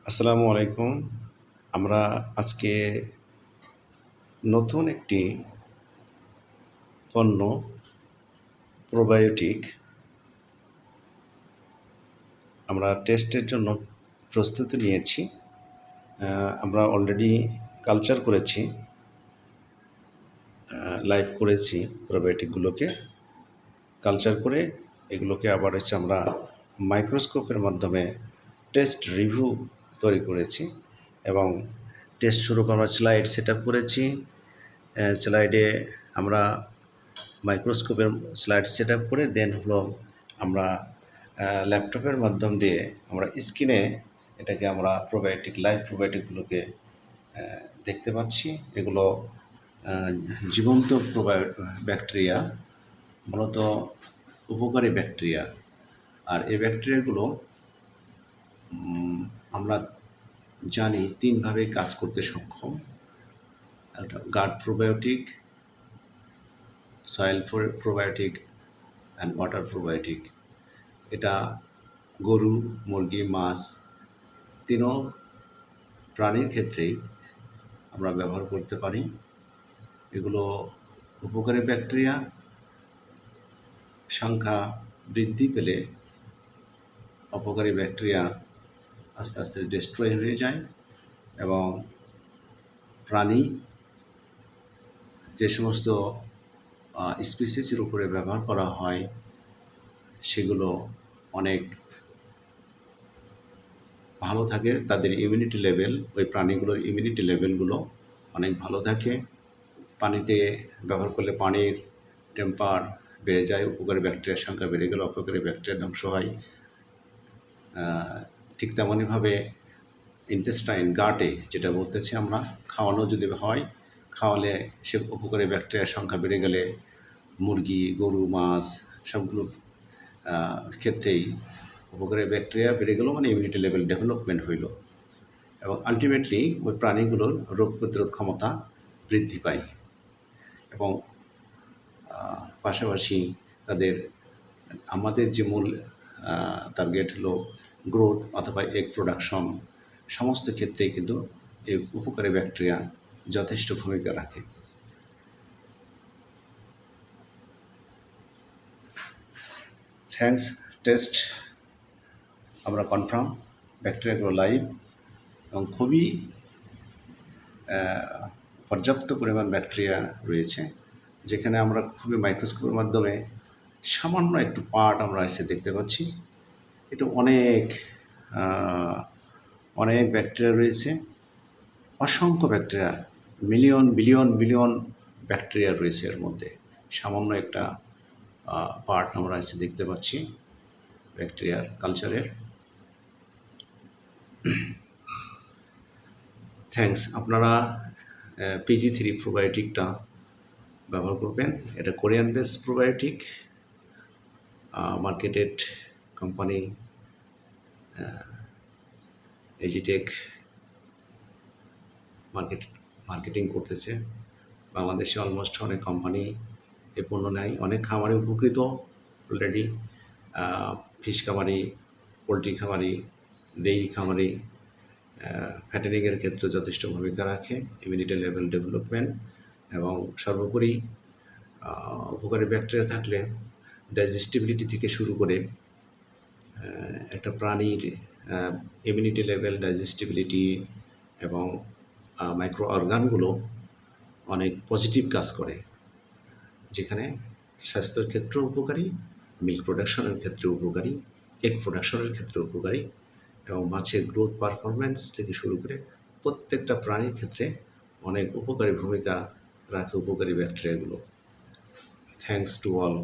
আসসালামু আলাইকুম। আমরা আজকে নতুন একটি পণ্য প্রোবায়োটিক আমরা টেস্টের জন্য প্রস্তুতি নিয়েছি। আমরা অলরেডি কালচার করেছি, লাইভ করেছি প্রোবায়োটিকগুলোকে। কালচার করে এগুলোকে আবার আমরা মাইক্রোস্কোপের মাধ্যমে টেস্ট রিভিউ তৈরি করেছি এবং টেস্ট স্বরূপ আমরা স্লাইড সেটআপ করেছি। স্লাইডে আমরা মাইক্রোস্কোপের স্লাইড সেটআপ করে দেন হলো আমরা ল্যাপটপের মাধ্যম দিয়ে আমরা স্ক্রিনে এটাকে আমরা লাইভ প্রোবায়োটিকগুলোকে দেখতে পাচ্ছি। এগুলো জীবন্ত ব্যাকটেরিয়া, মূলত উপকারী ব্যাকটেরিয়া। আর এই ব্যাকটেরিয়াগুলো আমরা জানি তিনভাবে কাজ করতে সক্ষম। একটা gut probiotic, soil probiotic and water probiotic. এটা গরু, মুরগি, মাছ তিনও প্রাণীর ক্ষেত্রেই আমরা ব্যবহার করতে পারি। এগুলো উপকারী ব্যাকটেরিয়া। সংখ্যা বৃদ্ধি পেলে অপকারী ব্যাকটেরিয়া আস্তে আস্তে ডিস্ট্রয় হয়ে যায় এবং প্রাণী যে সমস্ত স্পিসিসের উপরে ব্যবহার করা হয় সেগুলো অনেক ভালো থাকে। তাদের ইমিউনিটি লেভেল, ওই প্রাণীগুলোর ইমিউনিটি লেভেলগুলো অনেক ভালো থাকে। পানিতে ব্যবহার করলে পানির টেম্পার বেড়ে যায়, উপকারী ব্যাকটেরিয়ার সংখ্যা বেড়ে গেলে অপকারী ব্যাকটেরিয়া ধ্বংস হয়। ঠিক তেমনইভাবে ইন্টেস্টাইন, গাটে যেটা বলতেছি আমরা, খাওয়ানো যদি হয়, খাওয়ালে সে উপকারী ব্যাকটেরিয়ার সংখ্যা বেড়ে গেলে মুরগি, গরু, মাছ সবগুলো ক্ষেত্রেই উপকারী ব্যাকটেরিয়া বেড়ে গেল, মানে ইমিউনিটি লেভেল ডেভেলপমেন্ট হইল এবং আলটিমেটলি ওই প্রাণীগুলোর রোগ প্রতিরোধ ক্ষমতা বৃদ্ধি পায় এবং পাশাপাশি আমাদের যে মূল টার্গেট হলো গ্রোথ অথবা এগ প্রোডাকশন, সমস্ত ক্ষেত্রেই কিন্তু এই উপকারী ব্যাকটেরিয়া যথেষ্ট ভূমিকা রাখে। থ্যাঙ্কস টেস্ট আমরা কনফার্ম ব্যাকটেরিয়াগুলো লাইভ এবং খুবই পর্যাপ্ত পরিমাণ ব্যাকটেরিয়া রয়েছে, যেখানে আমরা খুবই মাইক্রোস্কোপের মাধ্যমে সামান্য একটু পার্ট আমরা এসে দেখতে পাচ্ছি। এটা অনেক ব্যাকটেরিয়া রয়েছে, অসংখ্য bacteria, million billion billion bacteria রয়েছে এর মধ্যে। সামান্য একটা পার্ট আমরা এসে দেখতে পাচ্ছি ব্যাকটেরিয়ার কালচারের। থ্যাঙ্কস। আপনারা PG3 প্রোবায়োটিকটা ব্যবহার করবেন। এটা Korean base probiotic, marketed company এজিটেক মার্কেটিং করতেছে। বাংলাদেশে অলমোস্ট অনেক কোম্পানি এ পণ্য নেয়, অনেক খামারি উপকৃত অলরেডি। ফিশ খামারি, পোলট্রি খামারি, ডেইরি খামারি, ফ্যাটেনিংয়ের ক্ষেত্রে যথেষ্ট ভূমিকা রাখে, ইমিউনিটি লেভেল ডেভেলপমেন্ট এবং সর্বোপরি উপকারী ব্যাকটেরিয়া থাকলে ডাইজেস্টিবিলিটি থেকে শুরু করে একটা প্রাণীর ইমিউনিটি লেভেল, ডাইজেস্টিবিলিটি এবং মাইক্রো অর্গানগুলো অনেক পজিটিভ কাজ করে, যেখানে স্বাস্থ্যের ক্ষেত্রেও উপকারী, মিল্ক প্রোডাকশনের ক্ষেত্রে উপকারী, এগ প্রোডাকশনের ক্ষেত্রে উপকারী এবং মাছের গ্রোথ পারফরম্যান্স থেকে শুরু করে প্রত্যেকটা প্রাণীর ক্ষেত্রে অনেক উপকারী ভূমিকা রাখে উপকারী ব্যাকটেরিয়াগুলো। Thanks to all.